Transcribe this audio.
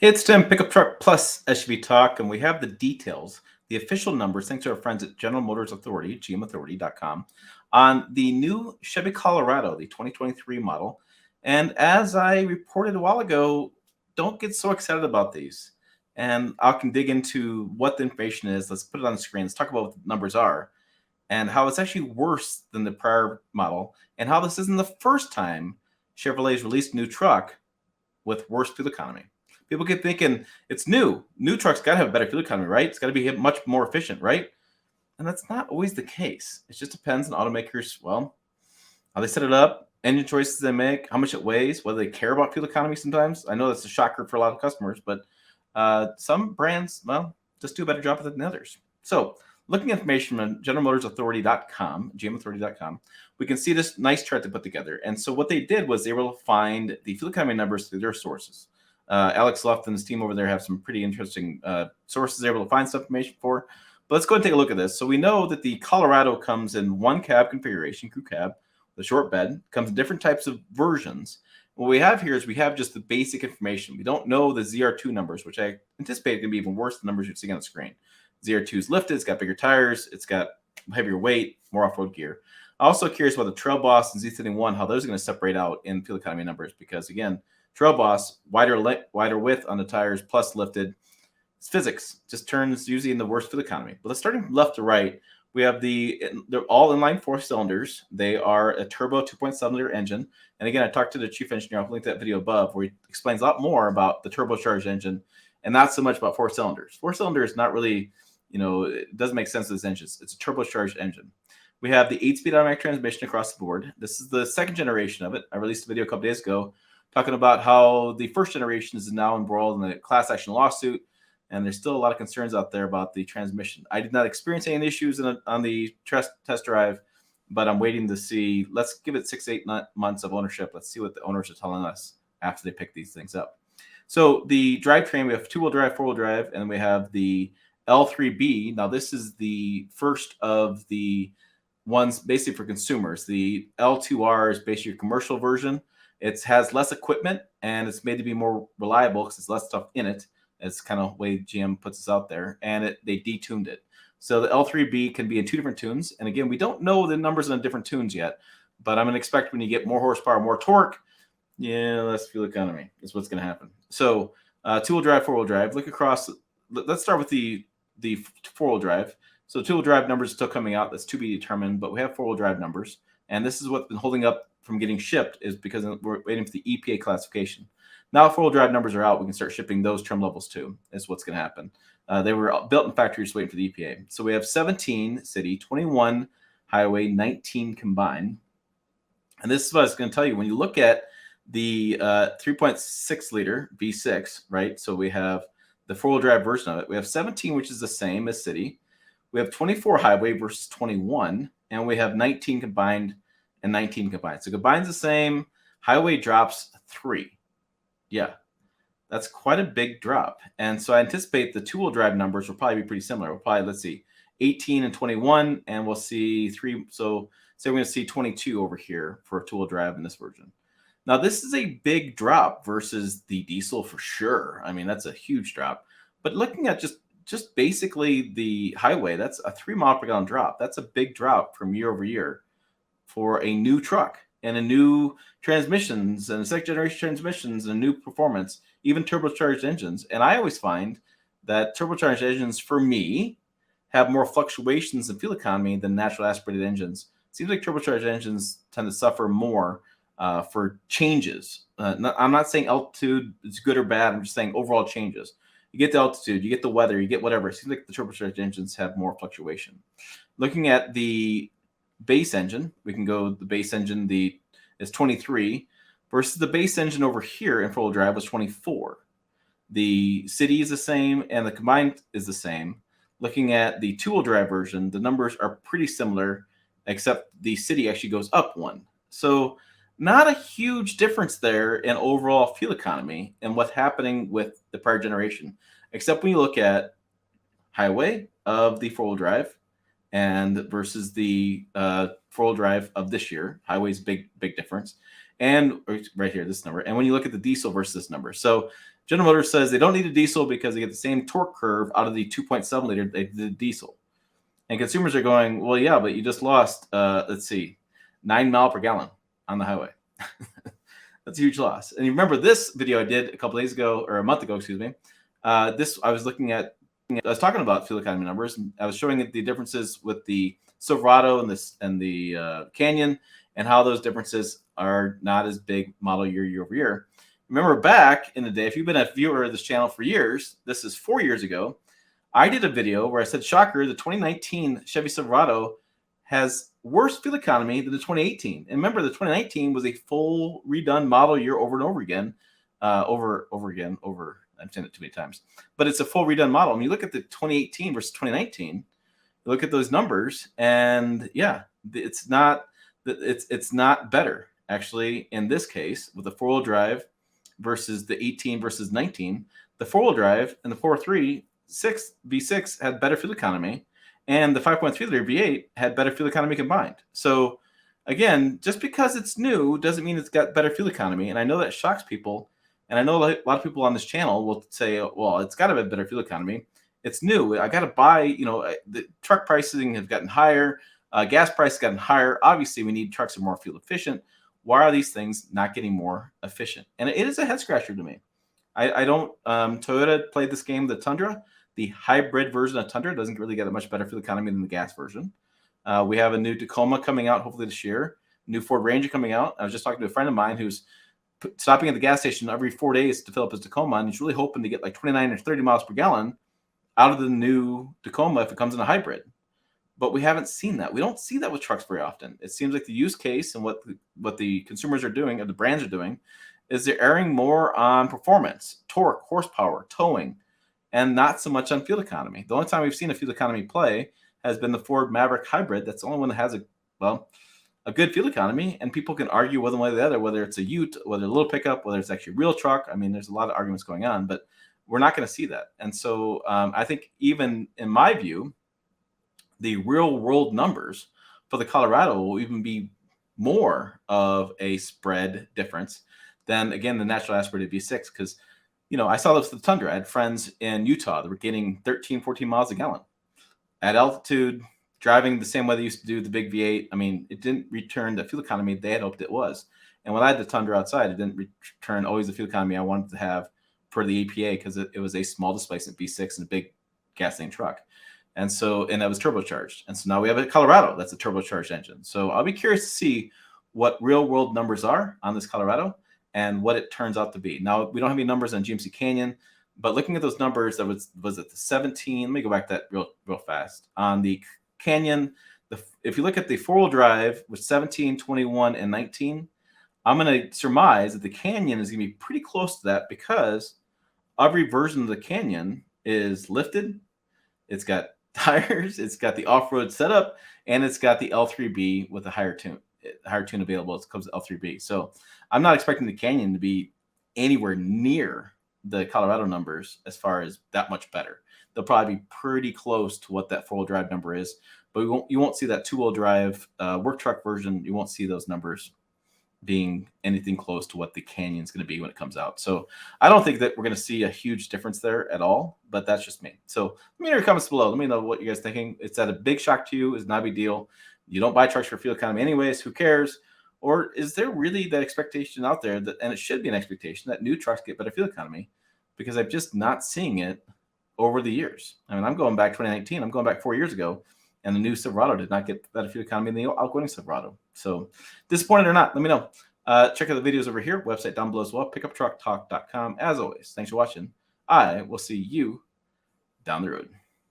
Hey, it's Tim, Pickup Truck Plus SUV Talk, and we have the details, the official numbers, thanks to our friends at General Motors Authority, gmauthority.com, on the new Chevy Colorado, the 2023 model. And as I reported a while ago, don't get so excited about these. And I can dig into what the information is. Let's put it on the screen. Let's talk about what the numbers are and how it's actually worse than the prior model, and how this isn't the first time Chevrolet's released a new truck with worse fuel economy. People get thinking it's new. New trucks got to have a better fuel economy, right? It's got to be much more efficient, right? And that's not always the case. It just depends on automakers, well, how they set it up, engine choices they make, how much it weighs, whether they care about fuel economy sometimes. I know that's a shocker for a lot of customers, but some brands, well, just do a better job of it than others. So looking at information on generalmotorsauthority.com, gmauthority.com, we can see this nice chart they put together. And so what they did was they were able to find the fuel economy numbers through their sources. Alex Luft and his team over there have some pretty interesting sources they're able to find some information for. But let's go and take a look at this. So we know that the Colorado comes in one cab configuration, crew cab, the short bed, comes in different types of versions. What we have here is we have just the basic information. We don't know the ZR2 numbers, which I anticipate are going to be even worse than the numbers you're seeing on the screen. ZR2 is lifted, it's got bigger tires, it's got heavier weight, more off-road gear. I'm also curious about the Trail Boss and Z31, how those are going to separate out in fuel economy numbers, because again, Trail Boss, wider width on the tires plus lifted. It's physics. Just turns usually in the worst fuel economy. But let's start from left to right. We have they're all inline 4 cylinders. They are a turbo 2.7 liter engine. And again, I talked to the chief engineer. I'll link that video above where he explains a lot more about the turbocharged engine and not so much about 4 cylinders. 4 cylinders not really, it doesn't make sense to this engine. It's a turbocharged engine. We have the 8-speed automatic transmission across the board. This is the second generation of it. I released a video a couple days ago talking about how the first generation is now embroiled in a class action lawsuit, and there's still a lot of concerns out there about the transmission. I did not experience any issues on the test drive, but I'm waiting to see. Let's give it 6-8 months of ownership. Let's see what the owners are telling us after they pick these things up. So the drivetrain, we have 2-wheel drive, 4-wheel drive, and we have the L3B. Now this is the first of the ones basically for consumers. The L2R is basically a commercial version. It has less equipment, and it's made to be more reliable because it's less stuff in it. It's kind of the way GM puts this out there, and they detuned it. So the L3B can be in 2 different tunes. And again, we don't know the numbers in the different tunes yet, but I'm going to expect when you get more horsepower, more torque, less fuel economy is what's going to happen. So 2-wheel drive, 4-wheel drive. Look across. Let's start with the 4-wheel drive. So 2-wheel drive numbers are still coming out. That's to be determined, but we have 4-wheel drive numbers. And this is what's been holding up from getting shipped, is because we're waiting for the EPA classification. Now 4-wheel drive numbers are out, we can start shipping those trim levels too. Is what's going to happen. They were built in factory, just waiting for the EPA. So we have 17 city, 21 highway, 19 combined. And this is what I was going to tell you. When you look at the 3.6 liter V6, right? So we have the 4-wheel drive version of it. We have 17, which is the same as city. We have 24 highway versus 21, and we have 19 combined and 19 combined. So combined's the same. Highway drops 3. Yeah, that's quite a big drop. And so I anticipate the 2-wheel drive numbers will probably be pretty similar. We'll probably, let's see, 18 and 21, and we'll see 3. So say we're going to see 22 over here for a 2-wheel drive in this version. Now, this is a big drop versus the diesel for sure. I mean, that's a huge drop. But looking at just basically the highway, that's a 3 mile per gallon drop. That's a big drop from year over year for a new truck and a new transmissions and second generation transmissions and a new performance, even turbocharged engines. And I always find that turbocharged engines, for me, have more fluctuations in fuel economy than natural aspirated engines. It seems like turbocharged engines tend to suffer more for changes. I'm not saying altitude is good or bad. I'm just saying overall changes. You get the altitude, you get the weather, you get whatever. It seems like the turbocharged engines have more fluctuation. Looking at the base engine, we can go the base engine is 23 versus the base engine over here in 4-wheel drive was 24. The city is the same and the combined is the same. Looking at the 2-wheel drive version, the numbers are pretty similar, except the city actually goes up 1. So not a huge difference there in overall fuel economy and what's happening with the prior generation, except when you look at highway of the 4-wheel drive and versus the 4-wheel drive of this year. Highway's big difference. And right here, this number. And when you look at the diesel versus this number. So General Motors says they don't need a diesel because they get the same torque curve out of the 2.7 liter they did the diesel. And consumers are going, well, yeah, but you just lost, let's see, 9 miles per gallon on the highway. That's a huge loss. And you remember this video I did a couple days ago, or a month ago, excuse me. I was talking about fuel economy numbers. And I was showing the differences with the Silverado and the Canyon, and how those differences are not as big model year over year. Remember back in the day, if you've been a viewer of this channel for years, this is 4 years ago, I did a video where I said, shocker, the 2019 Chevy Silverado has worse fuel economy than the 2018. And remember, the 2019 was a full redone model year over and over again. I've said it too many times. But it's a full redone model. When you look at the 2018 versus 2019, you look at those numbers, and yeah, it's not better, actually, in this case, with the four-wheel drive versus the 18 versus 19. The four-wheel drive and the 4.3 V6 had better fuel economy, and the 5.3 liter V8 had better fuel economy combined. So again, just because it's new doesn't mean it's got better fuel economy. And I know that shocks people. And I know a lot of people on this channel will say, well, it's got to have better fuel economy. It's new. I got to buy, the truck pricing have gotten higher. Gas prices gotten higher. Obviously, we need trucks that are more fuel efficient. Why are these things not getting more efficient? And it is a head scratcher to me. I don't, Toyota played this game, the Tundra. The hybrid version of Tundra doesn't really get a much better fuel economy than the gas version. We have a new Tacoma coming out hopefully this year. New Ford Ranger coming out. I was just talking to a friend of mine who's stopping at the gas station every 4 days to fill up his Tacoma, and he's really hoping to get like 29 or 30 miles per gallon out of the new Tacoma if it comes in a hybrid. But we haven't seen that. We don't see that with trucks very often. It seems like the use case and what the consumers are doing, or the brands are doing, is they're erring more on performance, torque, horsepower, towing, and not so much on fuel economy. The only time we've seen a fuel economy play has been the Ford Maverick hybrid. That's the only one that has a good fuel economy, and people can argue one way or the other, whether it's a ute, whether a little pickup, whether it's actually a real truck. I mean, there's a lot of arguments going on, but we're not going to see that. And so I think even in my view, the real world numbers for the Colorado will even be more of a spread difference than, again, the natural aspirated V6. Because, I saw this with the Tundra. I had friends in Utah that were getting 13, 14 miles a gallon at altitude, driving the same way they used to do the big V8. I mean, it didn't return the fuel economy they had hoped it was. And when I had the Tundra outside, it didn't return always the fuel economy I wanted to have for the EPA, because it was a small displacement V6 and a big gasoline truck. And that was turbocharged. And so now we have a Colorado that's a turbocharged engine. So I'll be curious to see what real world numbers are on this Colorado and what it turns out to be. Now, we don't have any numbers on GMC Canyon, but looking at those numbers, that was it the 17? Let me go back to that real fast. On the Canyon, if you look at the four-wheel drive with 17, 21, and 19, I'm going to surmise that the Canyon is going to be pretty close to that, because every version of the Canyon is lifted. It's got tires, it's got the off-road setup, and it's got the L3B with a higher tune available. It comes to L3B. So I'm not expecting the Canyon to be anywhere near the Colorado numbers as far as that much better. They'll probably be pretty close to what that four-wheel drive number is, but you won't see that two-wheel drive work truck version. You won't see those numbers being anything close to what the Canyon's going to be when it comes out. So I don't think that we're going to see a huge difference there at all, but that's just me. So let me know your comments below. Let me know what you guys thinking. It's that a big shock to you? Is not a big deal. You don't buy trucks for fuel economy anyways. Who cares? Or is there really that expectation out there that, and it should be an expectation, that new trucks get better fuel economy? Because I'm just not seeing it over the years. I mean, I'm going back 2019. I'm going back 4 years ago, and the new Silverado did not get better fuel economy than the outgoing Silverado. So disappointed or not, let me know. Check out the videos over here, website down below as well, pickuptrucktalk.com. As always, thanks for watching. I will see you down the road.